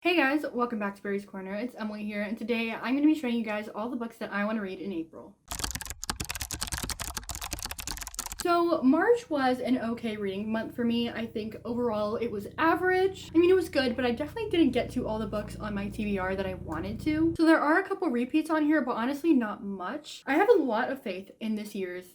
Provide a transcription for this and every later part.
Hey guys, welcome back to Berry's Corner. It's Emily here, and today I'm going to be showing you guys all the books that I want to read in April. So March was an okay reading month for me. I think overall it was average. I mean, it was good, but I definitely didn't get to all the books on my TBR that I wanted to. So there are a couple repeats on here, but honestly not much. I have a lot of faith in this month's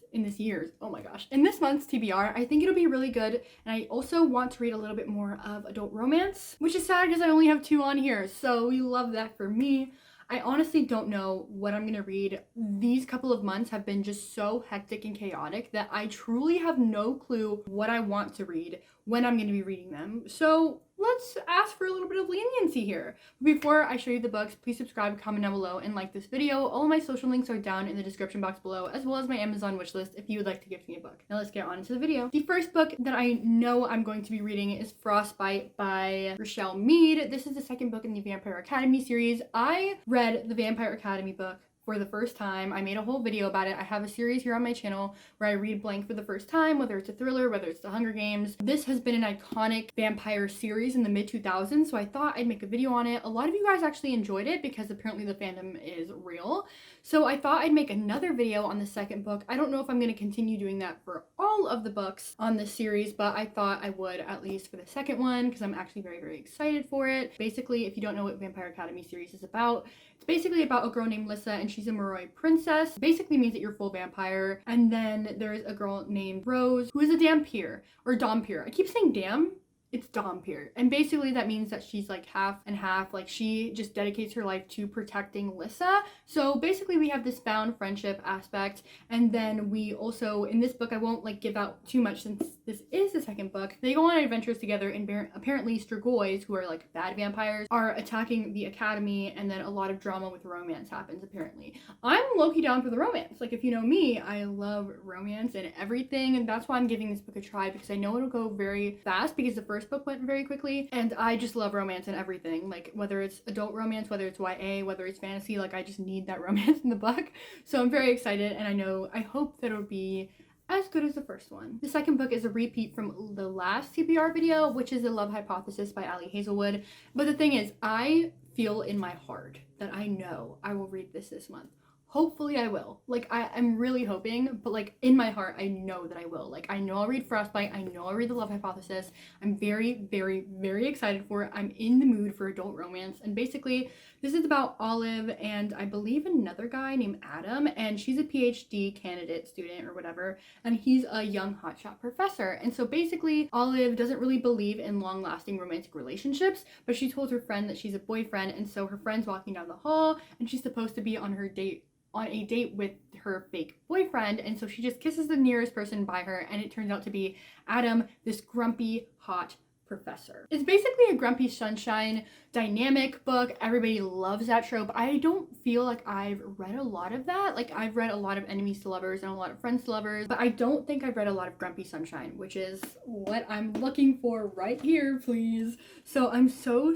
TBR. I think it'll be really good, and I also want to read a little bit more of adult romance, which is sad because I only have 2 on here. So we love that for me. I honestly don't know what I'm gonna read. These couple of months have been just so hectic and chaotic that I truly have no clue what I want to read when I'm gonna be reading them. So let's ask for a little bit of leniency here. Before I show you the books, please subscribe, comment down below, and like this video. All of my social links are down in the description box below, as well as my Amazon wishlist if you would like to gift me a book. Now let's get on into the video. The first book that I know I'm going to be reading is Frostbite by Rochelle Mead. This is the second book in the Vampire Academy series. I read the Vampire Academy book for the first time. I made a whole video about it. I have a series here on my channel where I read blank for the first time, whether it's a thriller, whether it's the Hunger Games. This has been an iconic vampire series in the mid-2000s, so I thought I'd make a video on it. A lot of you guys actually enjoyed it because apparently the fandom is real. So I thought I'd make another video on the second book. I don't know if I'm going to continue doing that for all of the books on this series, but I thought I would at least for the second one because I'm actually very, very excited for it. Basically, if you don't know what Vampire Academy series is about, it's basically about a girl named Lissa, and she's a Moroi princess. Basically means that you're full vampire. And then there's a girl named Rose who is a Dhampir or Dhampir. I keep saying Dam. It's Dhampir. And basically that means that she's like half and half. Like she just dedicates her life to protecting Lissa. So basically we have this found friendship aspect. And then we also, in this book, I won't like give out too much since this is the second book. They go on adventures together, and apparently Strigoi, who are like bad vampires, are attacking the academy, and then a lot of drama with romance happens apparently. I'm low-key down for the romance. Like if you know me, I love romance and everything, and that's why I'm giving this book a try because I know it'll go very fast because the first book went very quickly, and I just love romance and everything. Like whether it's adult romance, whether it's YA, whether it's fantasy, like I just need that romance in the book. So I'm very excited, and I hope that it'll be as good as the first one. The second book is a repeat from the last TBR video, which is The Love Hypothesis by Ali Hazelwood. But the thing is, I feel in my heart that I know I will read this month. Hopefully I will. Like I'm really hoping, but like in my heart I know that I will. Like I know I'll read Frostbite, I know I'll read The Love Hypothesis. I'm very, very, very excited for it. I'm in the mood for adult romance, and basically this is about Olive and I believe another guy named Adam, and she's a PhD candidate student or whatever, and he's a young hotshot professor. And so basically Olive doesn't really believe in long-lasting romantic relationships, but she told her friend that she's a boyfriend, and so her friend's walking down the hall and she's supposed to be on a date with her fake boyfriend, and so she just kisses the nearest person by her, and it turns out to be Adam, this grumpy hot professor. It's basically a Grumpy Sunshine dynamic book. Everybody loves that trope. I don't feel like I've read a lot of that. Like I've read a lot of enemies to lovers and a lot of friends to lovers, but I don't think I've read a lot of Grumpy Sunshine, which is what I'm looking for right here, please. So I'm so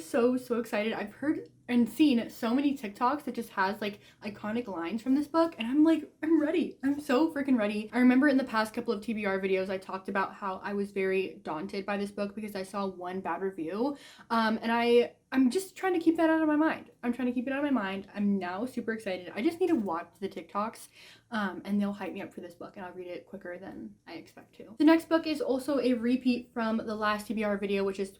excited. I've heard and seen so many TikToks that just has like iconic lines from this book, and I'm like, I'm ready. I'm so freaking ready. I remember in the past couple of TBR videos I talked about how I was very daunted by this book because I saw one bad review, and I'm just trying to keep that out of my mind. I'm trying to keep it out of my mind. I'm now super excited. I just need to watch the TikToks, and they'll hype me up for this book, and I'll read it quicker than I expect to. The next book is also a repeat from the last TBR video, which is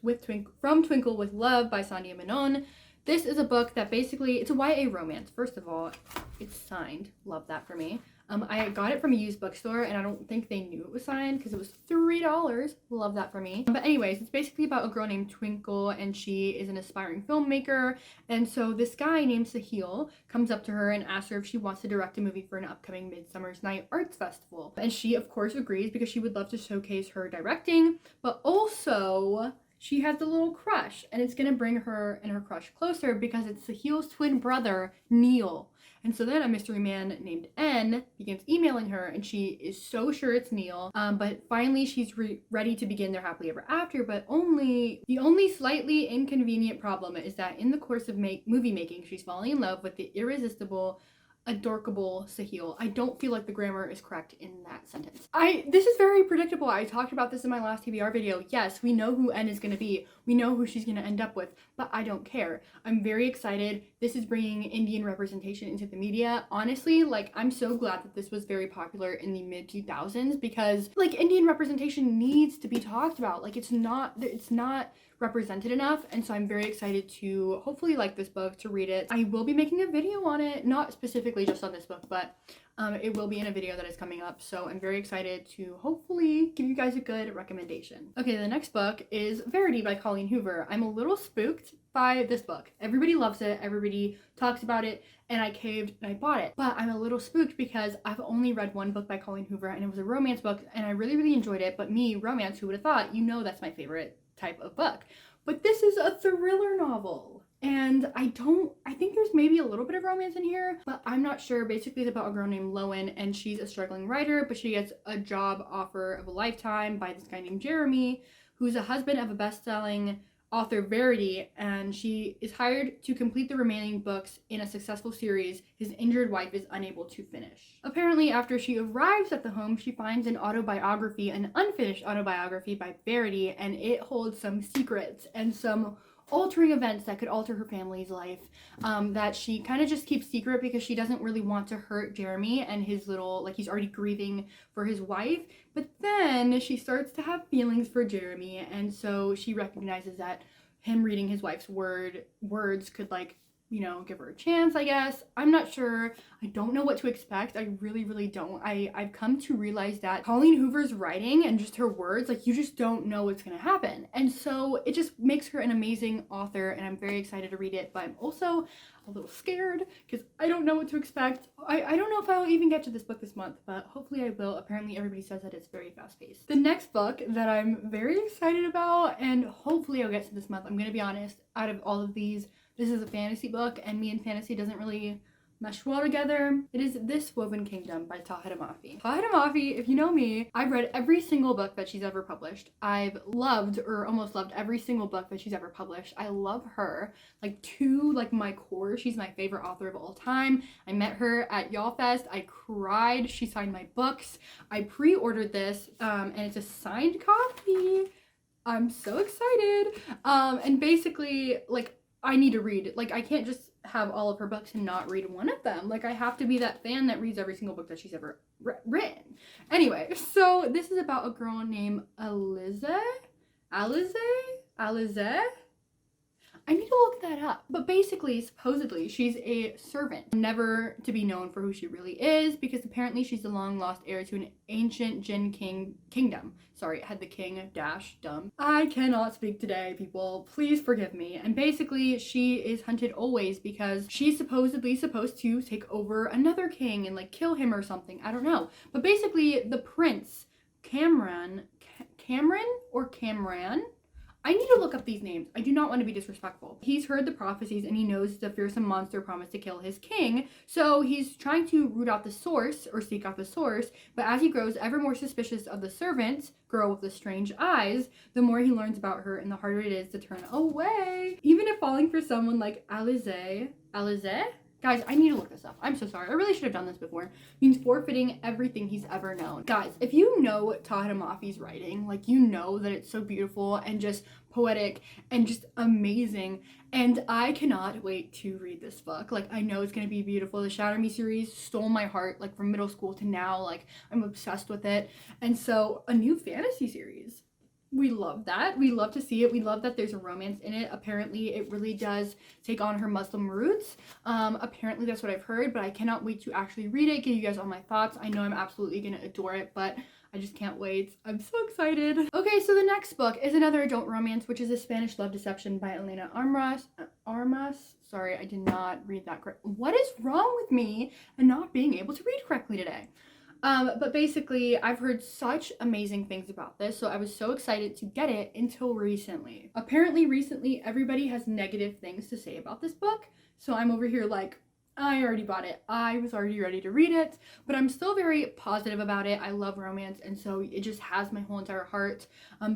From Twinkle with Love by Sandhya Menon. This is a book that basically, it's a YA romance. First of all, it's signed. Love that for me. I got it from a used bookstore, and I don't think they knew it was signed because it was $3. Love that for me. But anyways, it's basically about a girl named Twinkle, and she is an aspiring filmmaker. And so this guy named Sahil comes up to her and asks her if she wants to direct a movie for an upcoming Midsummer's Night Arts Festival. And she, of course, agrees because she would love to showcase her directing, but also she has a little crush, and it's gonna bring her and her crush closer because it's Sahil's twin brother, Neil. And so then a mystery man named N begins emailing her, and she is so sure it's Neil. But finally she's ready to begin their happily ever after, but the only slightly inconvenient problem is that in the course of movie making, she's falling in love with the irresistible adorkable Sahil. I don't feel like the grammar is correct in that sentence. This is very predictable. I talked about this in my last TBR video. Yes, we know who N is going to be. We know who she's going to end up with. but I don't care. I'm very excited. This is bringing Indian representation into the media. Honestly, like, I'm so glad that this was very popular in the mid 2000s, because like Indian representation needs to be talked about. Like, it's not represented enough, and so I'm very excited to hopefully like this book, to read it. I will be making a video on it, not specifically just on this book, but it will be in a video that is coming up, so I'm very excited to hopefully give you guys a good recommendation. Okay, the next book is Verity by Colleen Hoover. I'm a little spooked by this book. Everybody loves it, everybody talks about it, and I caved and I bought it. But I'm a little spooked because I've only read one book by Colleen Hoover, and it was a romance book, and I really, really enjoyed it. But me, romance, who would have thought? You know that's my favorite type of book. But this is a thriller novel. And I think there's maybe a little bit of romance in here, but I'm not sure. Basically, it's about a girl named Lowen, and she's a struggling writer, but she gets a job offer of a lifetime by this guy named Jeremy, who's a husband of a best-selling author, Verity, and she is hired to complete the remaining books in a successful series his injured wife is unable to finish. Apparently, after she arrives at the home, she finds an unfinished autobiography by Verity, and it holds some secrets and some altering events that could alter her family's life, that she kind of just keeps secret because she doesn't really want to hurt Jeremy and his little, like, he's already grieving for his wife. But then she starts to have feelings for Jeremy, and so she recognizes that him reading his wife's words could, like, you know, give her a chance, I guess. I'm not sure. I don't know what to expect. I really, really don't. I've come to realize that Colleen Hoover's writing and just her words, like, you just don't know what's gonna happen. And so it just makes her an amazing author, and I'm very excited to read it, but I'm also a little scared because I don't know what to expect. I don't know if I will even get to this book this month, but hopefully I will. Apparently everybody says that it's very fast-paced. The next book that I'm very excited about, and hopefully I'll get to this month, I'm gonna be honest, out of all of these, this is a fantasy book, and me and fantasy doesn't really mesh well together. It is This Woven Kingdom by Tahira Mafi. Tahira Mafi, if you know me, I've read every single book that she's ever published. I've loved, or almost loved, every single book that she's ever published. I love her, like, to, like, my core. She's my favorite author of all time. I met her at Y'all Fest. I cried. She signed my books. I pre-ordered this, and it's a signed copy. I'm so excited. And basically, like, I need to read. Like, I can't just have all of her books and not read one of them. Like, I have to be that fan that reads every single book that she's ever written. Anyway, so this is about a girl named Alize. I need to look that up. But basically, supposedly, she's a servant, never to be known for who she really is, because apparently she's the long-lost heir to an ancient Jinn kingdom. Sorry, it had the king dash dumb. I cannot speak today, people. Please forgive me. And basically, she is hunted always because she's supposedly supposed to take over another king and, like, kill him or something. I don't know. But basically, the prince, Cameron, I need to look up these names. I do not want to be disrespectful. He's heard the prophecies, and he knows the fearsome monster promised to kill his king. So he's trying to root out the source, or seek out the source. But as he grows ever more suspicious of the servant girl with the strange eyes, the more he learns about her, and the harder it is to turn away. Even if falling for someone like Alize? Guys, I need to look this up. I'm so sorry. I really should have done this before. Means forfeiting everything he's ever known. Guys, if you know Tahira Mafi's writing, like, you know that it's so beautiful and just poetic and just amazing. And I cannot wait to read this book. Like, I know it's going to be beautiful. The Shatter Me series stole my heart, like, from middle school to now. Like, I'm obsessed with it. And so, a new fantasy series. We love that. We love to see it. We love that there's a romance in it. Apparently, it really does take on her Muslim roots. Apparently, that's what I've heard, but I cannot wait to actually read it, give you guys all my thoughts. I know I'm absolutely going to adore it, but I just can't wait. I'm so excited. Okay, so the next book is another adult romance, which is A Spanish Love Deception by Elena Armas. Sorry, I did not read that correct. What is wrong with me and not being able to read correctly today? But basically, I've heard such amazing things about this, so I was so excited to get it until recently. Apparently, recently, everybody has negative things to say about this book, so I'm over here like, I already bought it. I was already ready to read it, but I'm still very positive about it. I love romance, and so it just has my whole entire heart.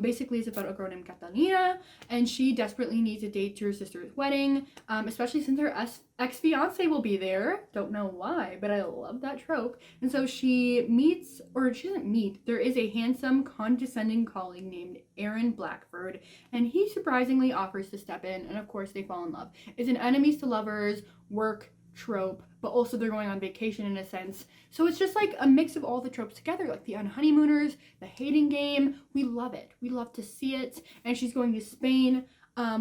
Basically, it's about a girl named Catalina, and she desperately needs a date to her sister's wedding, especially since her ex-fiance will be there. Don't know why, but I love that trope. And so she meets, or she doesn't meet, there is a handsome, condescending colleague named Aaron Blackford, and he surprisingly offers to step in, and of course they fall in love. It's an enemies to lovers, work, trope, but also they're going on vacation in a sense. So it's just like a mix of all the tropes together, like the unhoneymooners, the hating game. We love it. We love to see it. And she's going to Spain.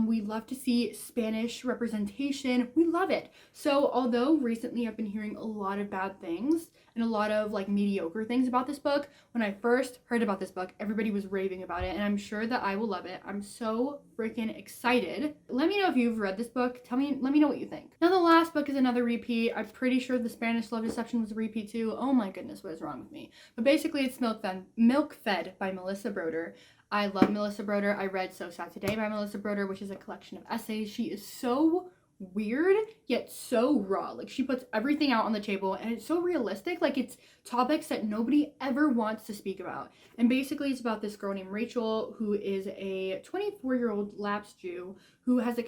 We love to see Spanish representation. We love it. So although recently I've been hearing a lot of bad things and a lot of like mediocre things about this book, when I first heard about this book, everybody was raving about it, and I'm sure that I will love it. I'm so freaking excited. Let me know if you've read this book. Let me know what you think. Now the last book is another repeat. I'm pretty sure the Spanish Love Deception was a repeat too. Oh my goodness, what is wrong with me? But basically it's Milk Fed by Melissa Broder. I love Melissa Broder. I read So Sad Today by Melissa Broder, which is a collection of essays. She is so weird yet so raw. Like she puts everything out on the table, and it's so realistic. Like it's topics that nobody ever wants to speak about. And basically it's about this girl named Rachel, who is a 24-year-old lapsed Jew who has a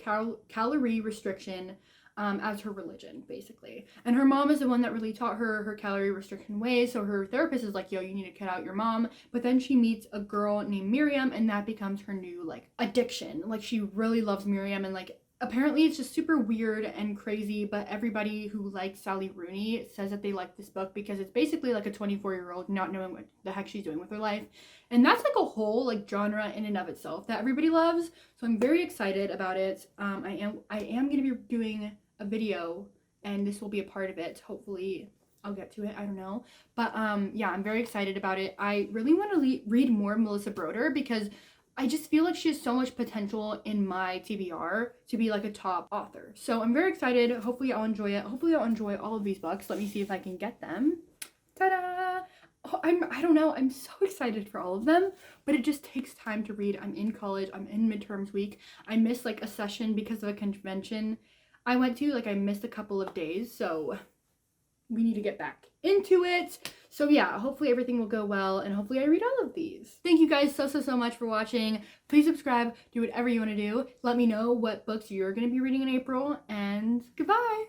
calorie restriction as her religion, basically. And her mom is the one that really taught her her calorie restriction ways. So her therapist is like, yo, you need to cut out your mom. But then she meets a girl named Miriam, and that becomes her new like addiction. Like she really loves Miriam, and like apparently it's just super weird and crazy, but everybody who likes Sally Rooney says that they like this book because it's basically like a 24-year-old not knowing what the heck she's doing with her life. And that's like a whole like genre in and of itself that everybody loves. So I'm very excited about it. I am going to be doing a video, and this will be a part of it. Hopefully I'll get to it. I don't know. But yeah, I'm very excited about it. I really want to read more Melissa Broder because I just feel like she has so much potential in my TBR to be like a top author. So I'm very excited. Hopefully I'll enjoy it. Hopefully I'll enjoy all of these books. Let me see if I can get them. Ta-da! Oh, I don't know. I'm so excited for all of them, but it just takes time to read. I'm in college. I'm in midterms week. I missed like a session because of a convention I went to. Like I missed a couple of days, so we need to get back into it. So yeah, hopefully everything will go well, and hopefully I read all of these. Thank you guys so much for watching. Please subscribe, do whatever you want to do. Let me know what books you're going to be reading in April, and goodbye!